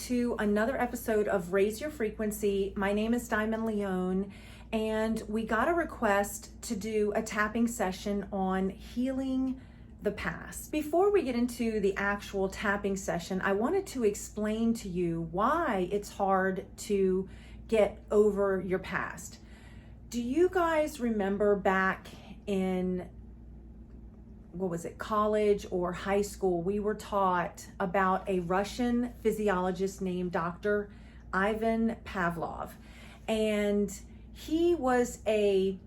to another episode of Raise Your Frequency. My name is Diamond Leone, and we got a request to do a tapping session on healing the past. Before we get into the actual tapping session, I wanted to explain to you why it's hard to get over your past. Do you guys remember back in college or high school, we were taught about a Russian physiologist named Dr. Ivan Pavlov. And he was he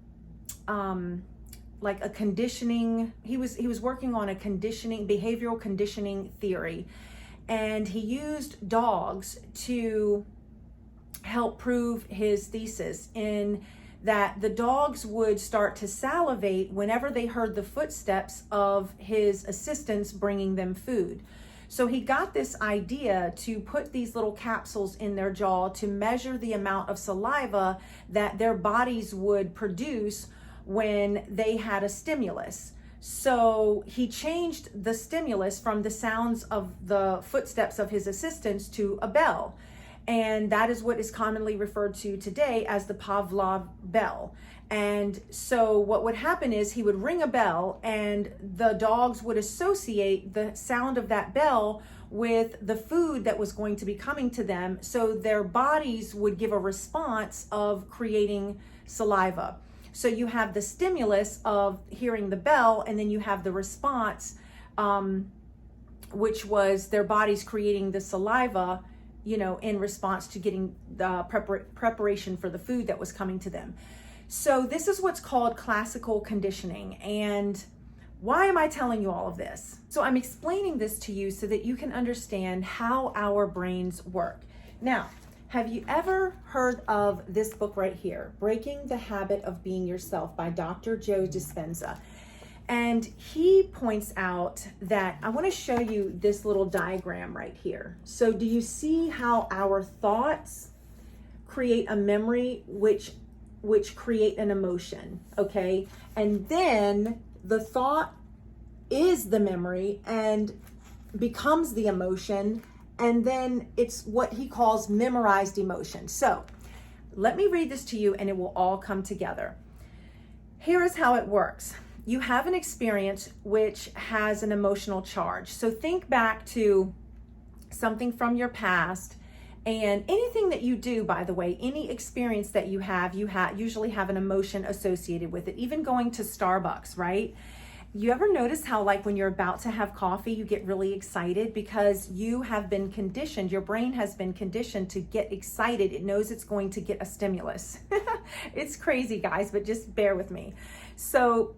was working on a behavioral conditioning theory. And he used dogs to help prove his thesis in that the dogs would start to salivate whenever they heard the footsteps of his assistants bringing them food. So he got this idea to put these little capsules in their jaw to measure the amount of saliva that their bodies would produce when they had a stimulus. So he changed the stimulus from the sounds of the footsteps of his assistants to a bell. And that is what is commonly referred to today as the Pavlov bell. And so what would happen is he would ring a bell and the dogs would associate the sound of that bell with the food that was going to be coming to them. So their bodies would give a response of creating saliva. So you have the stimulus of hearing the bell, and then you have the response, which was their bodies creating the saliva, in response to getting the preparation for the food that was coming to them. So this is what's called classical conditioning. And why am I telling you all of this? So I'm explaining this to you so that you can understand how our brains work. Now, have you ever heard of this book right here, Breaking the Habit of Being Yourself by Dr. Joe Dispenza? And he points out that, I want to show you this little diagram right here. So do you see how our thoughts create a memory which create an emotion, okay? And then the thought is the memory and becomes the emotion, and then it's what he calls memorized emotion. So let me read this to you and it will all come together. Here is how it works. You have an experience which has an emotional charge. So think back to something from your past, and anything that you do, by the way, any experience that you usually have an emotion associated with it. Even going to Starbucks, right? You ever notice how, like, when you're about to have coffee, you get really excited because you have been conditioned, your brain has been conditioned to get excited. It knows it's going to get a stimulus. It's crazy, guys, but just bear with me. So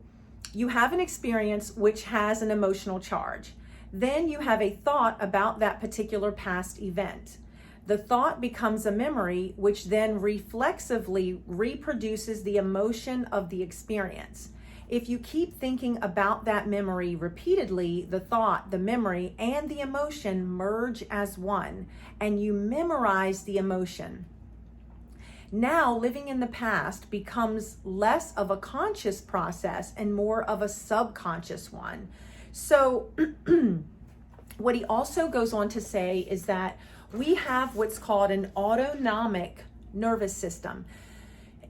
you have an experience which has an emotional charge. Then you have a thought about that particular past event. The thought becomes a memory, which then reflexively reproduces the emotion of the experience. If you keep thinking about that memory repeatedly, the thought, the memory, and the emotion merge as one, and you memorize the emotion. Now, living in the past becomes less of a conscious process and more of a subconscious one. So what he also goes on to say is that we have what's called an autonomic nervous system.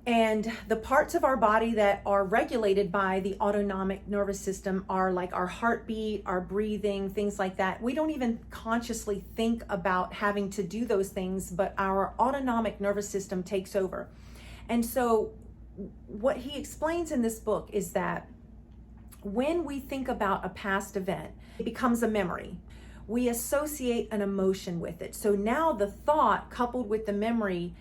And the parts of our body that are regulated by the autonomic nervous system are like our heartbeat, our breathing, things like that. We don't even consciously think about having to do those things, but our autonomic nervous system takes over. And so what he explains in this book is that when we think about a past event, it becomes a memory. We associate an emotion with it. So now the thought coupled with the memory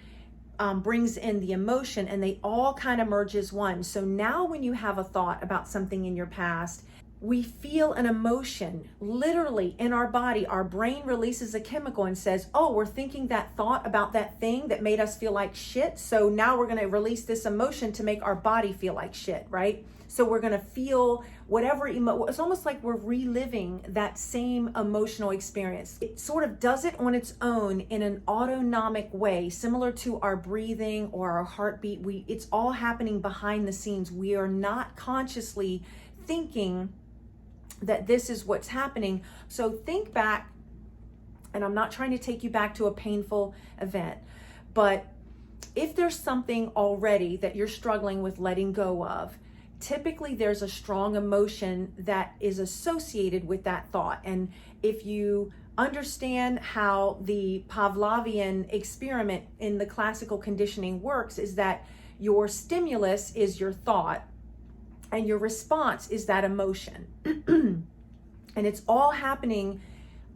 brings in the emotion, and they all kind of merge as one. So now when you have a thought about something in your past, we feel an emotion literally in our body. Our brain releases a chemical and says, oh, we're thinking that thought about that thing that made us feel like shit. So now we're going to release this emotion to make our body feel like shit, right? So we're going to feel whatever it's almost like we're reliving that same emotional experience. It sort of does it on its own in an autonomic way, similar to our breathing or our heartbeat. It's all happening behind the scenes. We are not consciously thinking that this is what's happening. So think back And I'm not trying to take you back to a painful event, but if there's something already that you're struggling with letting go of, typically there's a strong emotion that is associated with that thought. And if you understand how the Pavlovian experiment in the classical conditioning works, is that your stimulus is your thought and your response is that emotion. And it's all happening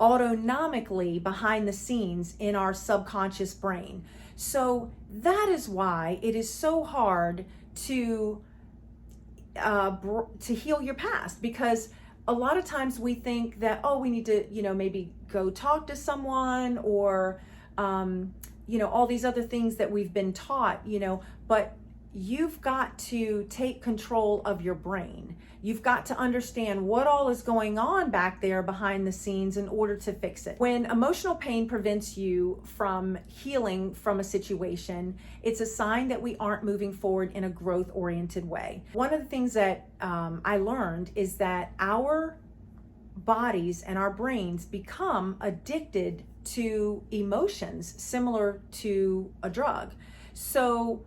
autonomically behind the scenes in our subconscious brain. So that is why it is so hard to heal your past, because a lot of times we think that, oh, we need to, maybe go talk to someone, or, all these other things that we've been taught, but you've got to take control of your brain. You've got to understand what all is going on back there behind the scenes in order to fix it. When emotional pain prevents you from healing from a situation, it's a sign that we aren't moving forward in a growth-oriented way. One of the things that I learned is that our bodies and our brains become addicted to emotions similar to a drug. So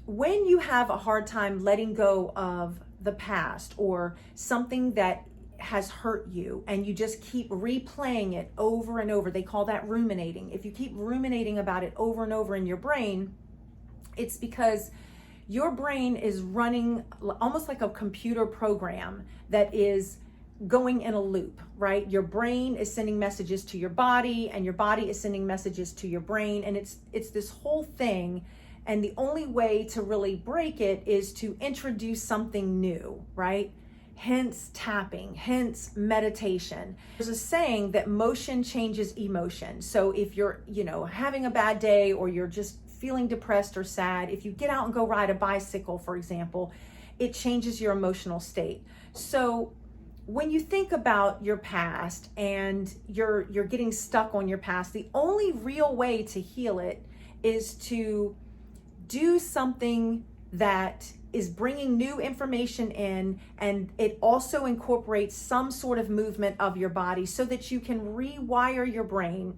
when you have a hard time letting go of the past or something that has hurt you and you just keep replaying it over and over, they call that ruminating. If you keep ruminating about it over and over in your brain, it's because your brain is running almost like a computer program that is going in a loop, right? Your brain is sending messages to your body and your body is sending messages to your brain, and it's this whole thing. And the only way to really break it is to introduce something new, right? Hence tapping, hence meditation. There's a saying that motion changes emotion. So if you're, having a bad day, or you're just feeling depressed or sad, if you get out and go ride a bicycle, for example, it changes your emotional state. So when you think about your past and you're getting stuck on your past, the only real way to heal it is to do something that is bringing new information in, and it also incorporates some sort of movement of your body so that you can rewire your brain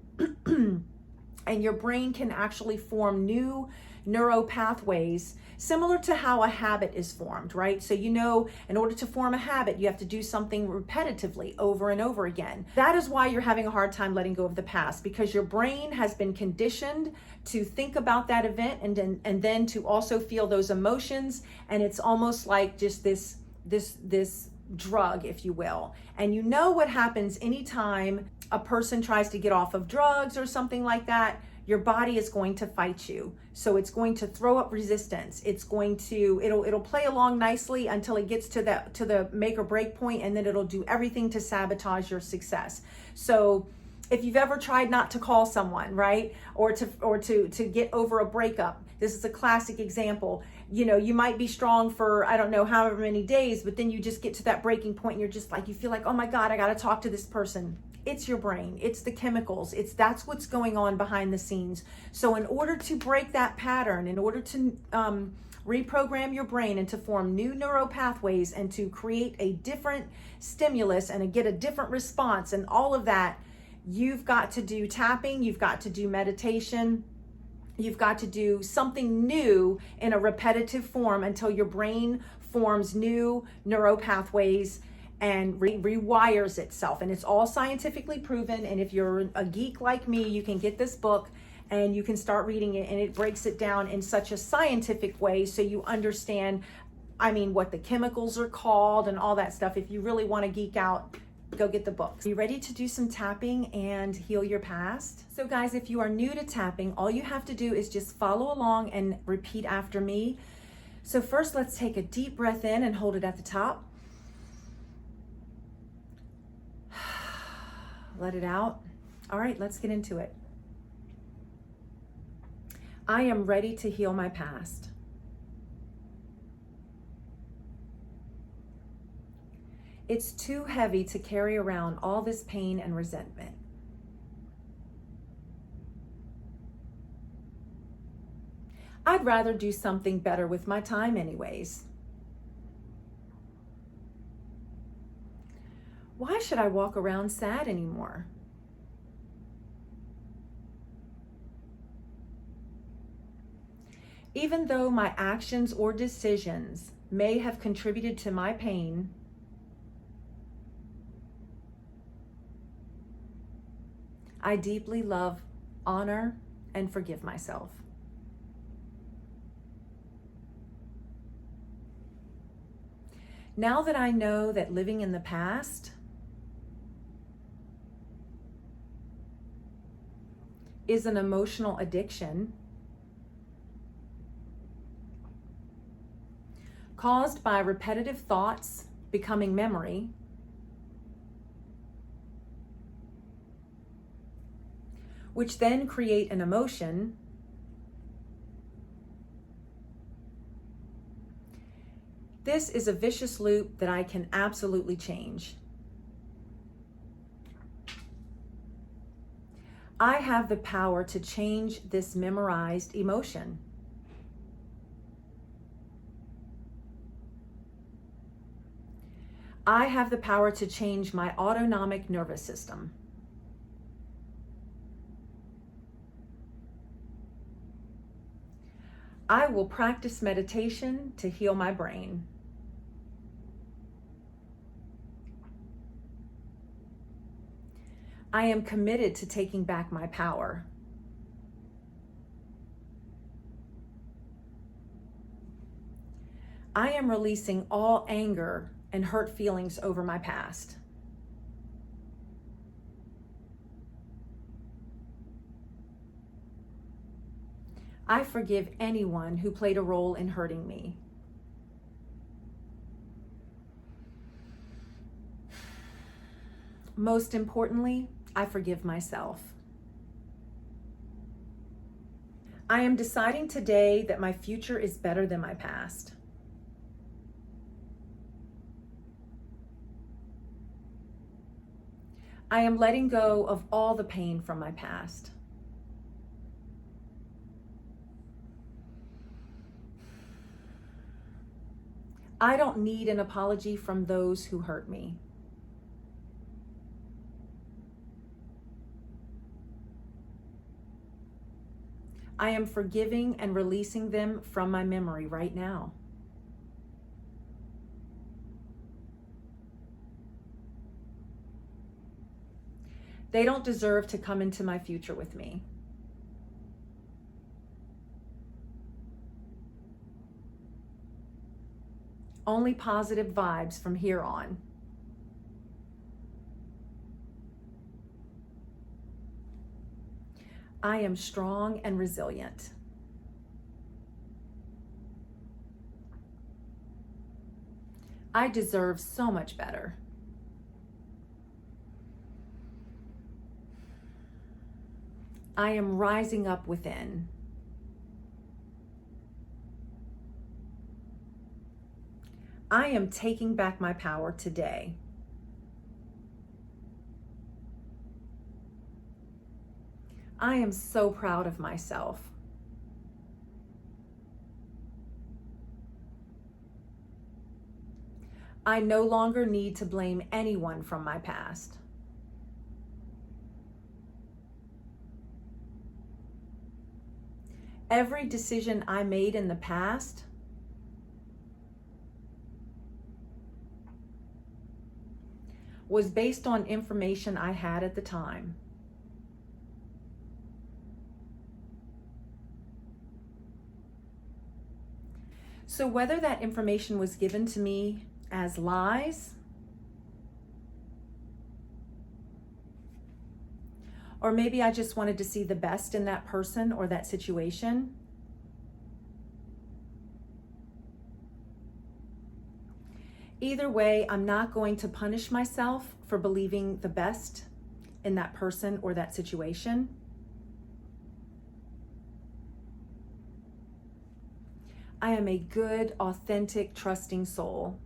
and your brain can actually form new neural pathways, similar to how a habit is formed, right? So in order to form a habit, you have to do something repetitively over and over again. That is why you're having a hard time letting go of the past, because your brain has been conditioned to think about that event and then to also feel those emotions, and it's almost like just this drug, if you will. And what happens anytime a person tries to get off of drugs or something like that? Your body is going to fight you. So it's going to throw up resistance. It'll play along nicely until it gets to the make or break point, and then it'll do everything to sabotage your success. So if you've ever tried not to call someone, right? Or to get over a breakup, this is a classic example. You might be strong for, I don't know, however many days, but then you just get to that breaking point and you're just like, you feel like, oh my God, I got to talk to this person. It's your brain, it's the chemicals, that's what's going on behind the scenes. So in order to break that pattern, in order to reprogram your brain and to form new neural pathways and to create a different stimulus and get a different response and all of that, you've got to do tapping, you've got to do meditation, you've got to do something new in a repetitive form until your brain forms new neural pathways and rewires itself. And it's all scientifically proven. And if you're a geek like me, you can get this book and you can start reading it, and it breaks it down in such a scientific way so you understand, what the chemicals are called and all that stuff. If you really want to geek out, go get the books. Are you ready to do some tapping and heal your past? So guys, if you are new to tapping, all you have to do is just follow along and repeat after me. So first, let's take a deep breath in and hold it at the top. Let it out. All right, let's get into it. I am ready to heal my past. It's too heavy to carry around all this pain and resentment. I'd rather do something better with my time anyways. Why should I walk around sad anymore? Even though my actions or decisions may have contributed to my pain, I deeply love, honor, and forgive myself. Now that I know that living in the past is an emotional addiction caused by repetitive thoughts becoming memory, which then create an emotion, this is a vicious loop that I can absolutely change. I have the power to change this memorized emotion. I have the power to change my autonomic nervous system. I will practice meditation to heal my brain. I am committed to taking back my power. I am releasing all anger and hurt feelings over my past. I forgive anyone who played a role in hurting me. Most importantly, I forgive myself. I am deciding today that my future is better than my past. I am letting go of all the pain from my past. I don't need an apology from those who hurt me. I am forgiving and releasing them from my memory right now. They don't deserve to come into my future with me. Only positive vibes from here on. I am strong and resilient. I deserve so much better. I am rising up within. I am taking back my power today. I am so proud of myself. I no longer need to blame anyone from my past. Every decision I made in the past was based on information I had at the time. So whether that information was given to me as lies, or maybe I just wanted to see the best in that person or that situation, either way, I'm not going to punish myself for believing the best in that person or that situation. I am a good, authentic, trusting soul.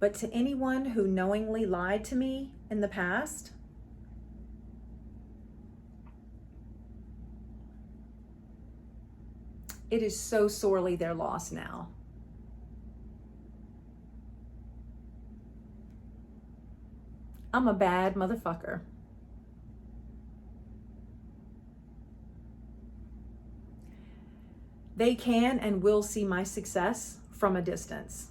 But to anyone who knowingly lied to me in the past, it is so sorely their loss now. I'm a bad motherfucker. They can and will see my success from a distance.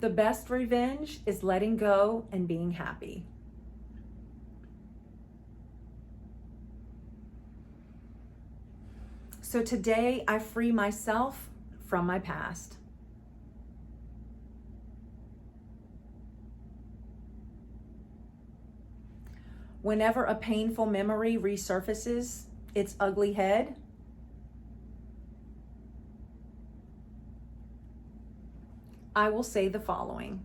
The best revenge is letting go and being happy. So today I free myself from my past. Whenever a painful memory resurfaces its ugly head, I will say the following.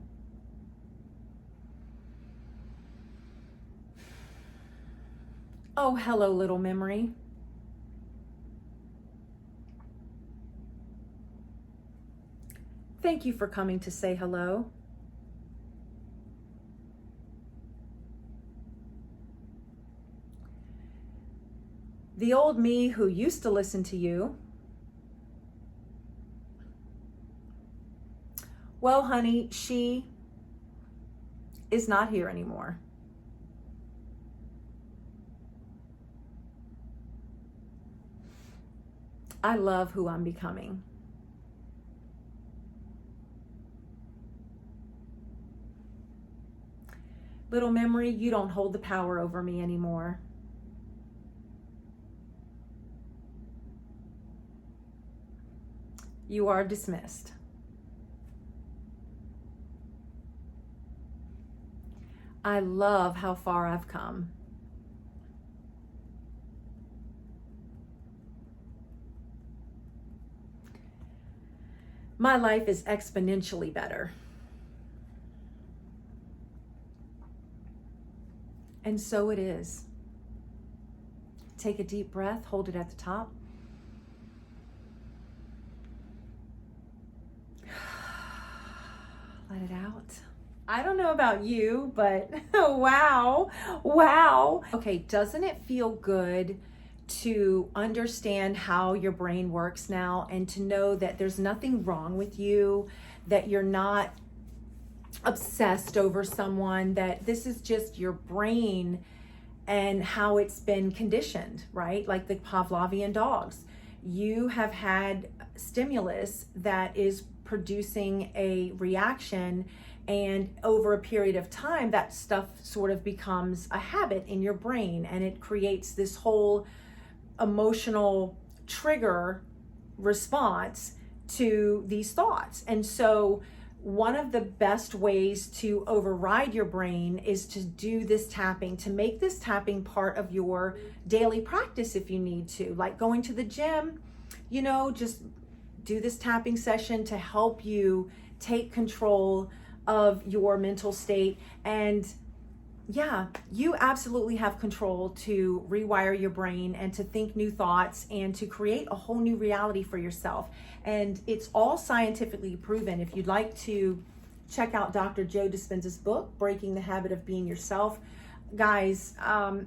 Oh, hello, little memory. Thank you for coming to say hello. The old me who used to listen to you, well, honey, she is not here anymore. I love who I'm becoming. Little memory, you don't hold the power over me anymore. You are dismissed. I love how far I've come. My life is exponentially better. And so it is. Take a deep breath, hold it at the top. Let it out. I don't know about you, but wow. Okay, doesn't it feel good to understand how your brain works now and to know that there's nothing wrong with you, that you're not obsessed over someone, that this is just your brain and how it's been conditioned, right? Like the Pavlovian dogs. You have had stimulus that is producing a reaction, and over a period of time, that stuff sort of becomes a habit in your brain, and it creates this whole emotional trigger response to these thoughts. And so one of the best ways to override your brain is to do this tapping, to make this tapping part of your daily practice if you need to, like going to the gym, you know, just do this tapping session to help you take control of your mental state. And yeah, you absolutely have control to rewire your brain and to think new thoughts and to create a whole new reality for yourself. And it's all scientifically proven. If you'd like to check out Dr. Joe Dispenza's book, Breaking the Habit of Being Yourself, guys,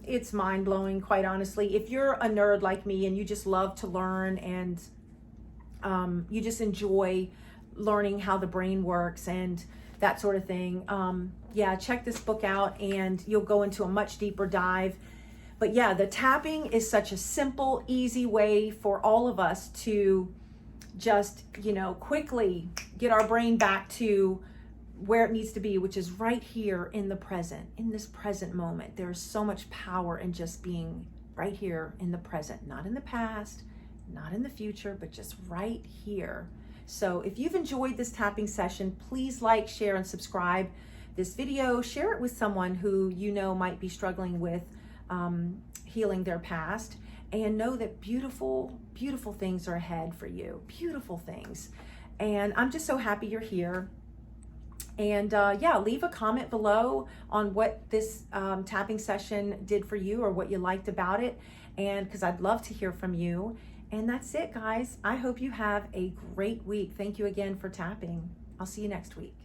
it's mind-blowing, quite honestly. If you're a nerd like me and you just love to learn and you just enjoy learning how the brain works and that sort of thing, yeah, check this book out and you'll go into a much deeper dive. But yeah, the tapping is such a simple, easy way for all of us to just, you know, quickly get our brain back to where it needs to be, which is right here in the present, in this present moment. There's so much power in just being right here in the present, not in the past, not in the future, but just right here. So if you've enjoyed this tapping session, please like, share, and subscribe this video. Share it with someone who you know might be struggling with healing their past, and know that beautiful, beautiful things are ahead for you. Beautiful things. And I'm just so happy you're here. And yeah, leave a comment below on what this tapping session did for you or what you liked about it. And because I'd love to hear from you. And that's it, guys. I hope you have a great week. Thank you again for tapping. I'll see you next week.